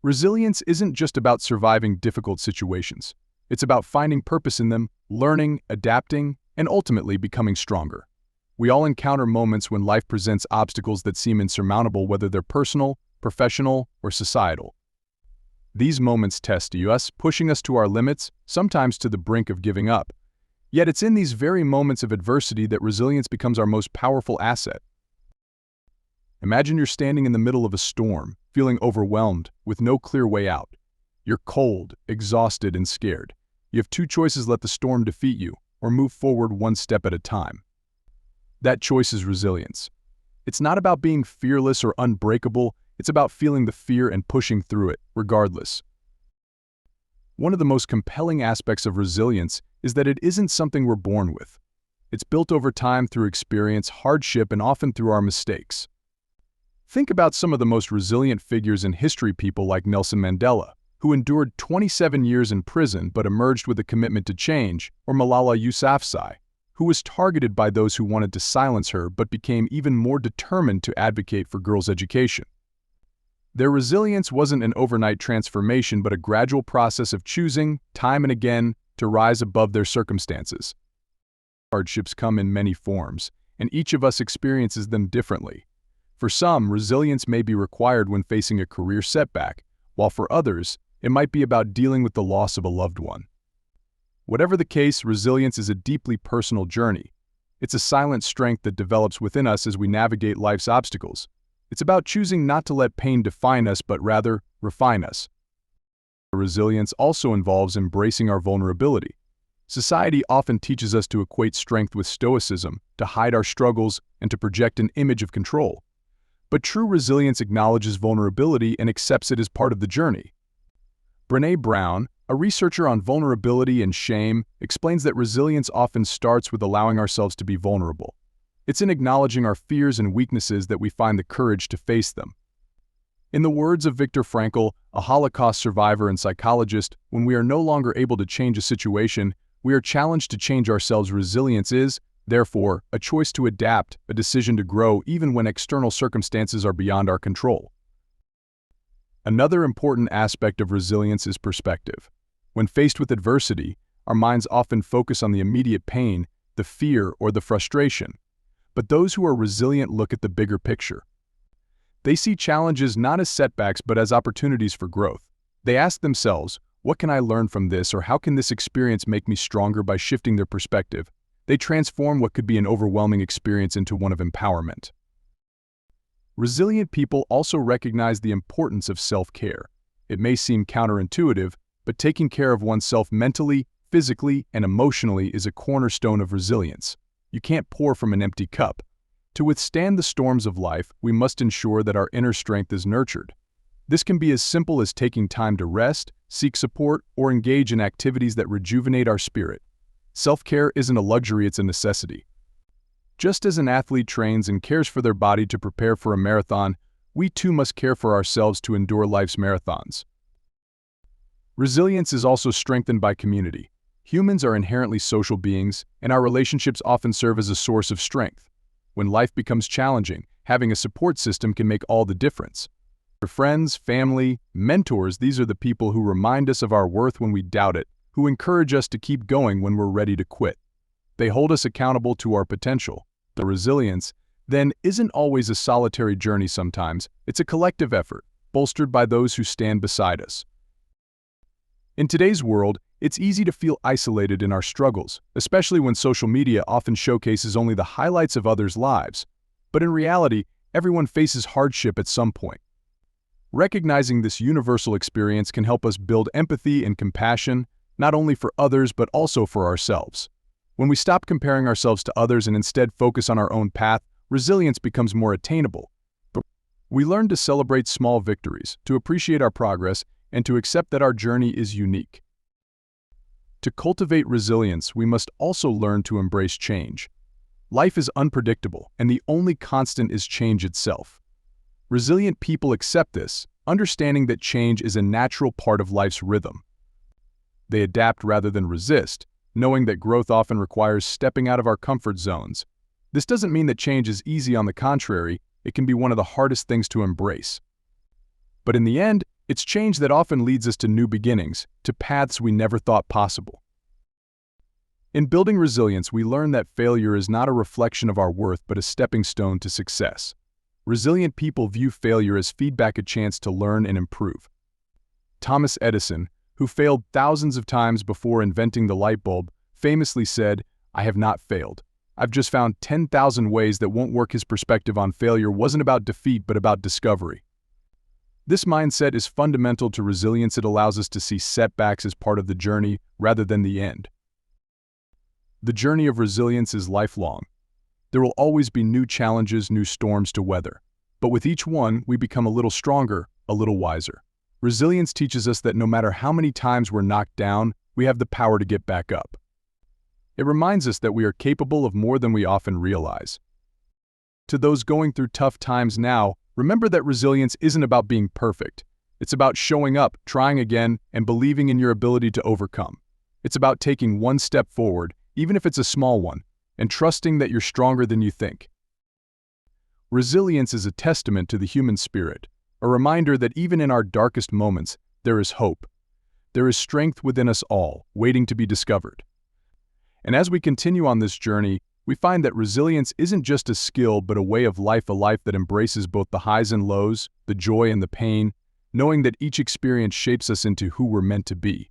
Resilience isn't just about surviving difficult situations. It's about finding purpose in them, learning, adapting, and ultimately becoming stronger. We all encounter moments when life presents obstacles that seem insurmountable, whether they're personal, professional, or societal. These moments test us, pushing us to our limits, sometimes to the brink of giving up. Yet it's in these very moments of adversity that resilience becomes our most powerful asset. Imagine you're standing in the middle of a storm, feeling overwhelmed, with no clear way out. You're cold, exhausted, and scared. You have two choices: let the storm defeat you, or move forward one step at a time. That choice is resilience. It's not about being fearless or unbreakable, it's about feeling the fear and pushing through it, regardless. One of the most compelling aspects of resilience is that it isn't something we're born with. It's built over time through experience, hardship, and often through our mistakes. Think about some of the most resilient figures in history, people like Nelson Mandela, who endured 27 years in prison but emerged with a commitment to change, or Malala Yousafzai, who was targeted by those who wanted to silence her but became even more determined to advocate for girls' education. Their resilience wasn't an overnight transformation but a gradual process of choosing, time and again, to rise above their circumstances. Hardships come in many forms, and each of us experiences them differently. For some, resilience may be required when facing a career setback, while for others, it might be about dealing with the loss of a loved one. Whatever the case, resilience is a deeply personal journey. It's a silent strength that develops within us as we navigate life's obstacles. It's about choosing not to let pain define us, but rather refine us. Resilience also involves embracing our vulnerability. Society often teaches us to equate strength with stoicism, to hide our struggles, and to project an image of control. But true resilience acknowledges vulnerability and accepts it as part of the journey. Brené Brown, a researcher on vulnerability and shame, explains that resilience often starts with allowing ourselves to be vulnerable. It's in acknowledging our fears and weaknesses that we find the courage to face them. In the words of Viktor Frankl, a Holocaust survivor and psychologist, when we are no longer able to change a situation, we are challenged to change ourselves. Resilience is, therefore, a choice to adapt, a decision to grow even when external circumstances are beyond our control. Another important aspect of resilience is perspective. When faced with adversity, our minds often focus on the immediate pain, the fear, or the frustration. But those who are resilient look at the bigger picture. They see challenges not as setbacks but as opportunities for growth. They ask themselves, what can I learn from this, or how can this experience make me stronger? By shifting their perspective, they transform what could be an overwhelming experience into one of empowerment. Resilient people also recognize the importance of self-care. It may seem counterintuitive, but taking care of oneself mentally, physically, and emotionally is a cornerstone of resilience. You can't pour from an empty cup. To withstand the storms of life, we must ensure that our inner strength is nurtured. This can be as simple as taking time to rest, seek support, or engage in activities that rejuvenate our spirit. Self-care isn't a luxury, it's a necessity. Just as an athlete trains and cares for their body to prepare for a marathon, we too must care for ourselves to endure life's marathons. Resilience is also strengthened by community. Humans are inherently social beings, and our relationships often serve as a source of strength. When life becomes challenging, having a support system can make all the difference. Our friends, family, mentors, these are the people who remind us of our worth when we doubt it, who encourage us to keep going when we're ready to quit. They hold us accountable to our potential. The resilience, then, isn't always a solitary journey. Sometimes it's a collective effort, bolstered by those who stand beside us. In today's world, it's easy to feel isolated in our struggles, especially when social media often showcases only the highlights of others' lives. But in reality, everyone faces hardship at some point. Recognizing this universal experience can help us build empathy and compassion, not only for others but also for ourselves. When we stop comparing ourselves to others and instead focus on our own path, resilience becomes more attainable. We learn to celebrate small victories, to appreciate our progress, and to accept that our journey is unique. To cultivate resilience, we must also learn to embrace change. Life is unpredictable, and the only constant is change itself. Resilient people accept this, understanding that change is a natural part of life's rhythm. They adapt rather than resist, knowing that growth often requires stepping out of our comfort zones. This doesn't mean that change is easy. On the contrary, it can be one of the hardest things to embrace. But in the end, It's change that often leads us to new beginnings, to paths we never thought possible. In building resilience, we learn that failure is not a reflection of our worth but a stepping stone to success. Resilient people view failure as feedback, a chance to learn and improve. Thomas Edison, who failed thousands of times before inventing the light bulb, famously said, "I have not failed. I've just found 10,000 ways that won't work." His perspective on failure wasn't about defeat but about discovery. This mindset is fundamental to resilience. It allows us to see setbacks as part of the journey rather than the end. The journey of resilience is lifelong. There will always be new challenges, new storms to weather. But with each one, we become a little stronger, a little wiser. Resilience teaches us that no matter how many times we're knocked down, we have the power to get back up. It reminds us that we are capable of more than we often realize. To those going through tough times now, remember that resilience isn't about being perfect. It's about showing up, trying again, and believing in your ability to overcome. It's about taking one step forward, even if it's a small one, and trusting that you're stronger than you think. Resilience is a testament to the human spirit, a reminder that even in our darkest moments, there is hope. There is strength within us all, waiting to be discovered. And as we continue on this journey, we find that resilience isn't just a skill but a way of life, a life that embraces both the highs and lows, the joy and the pain, knowing that each experience shapes us into who we're meant to be.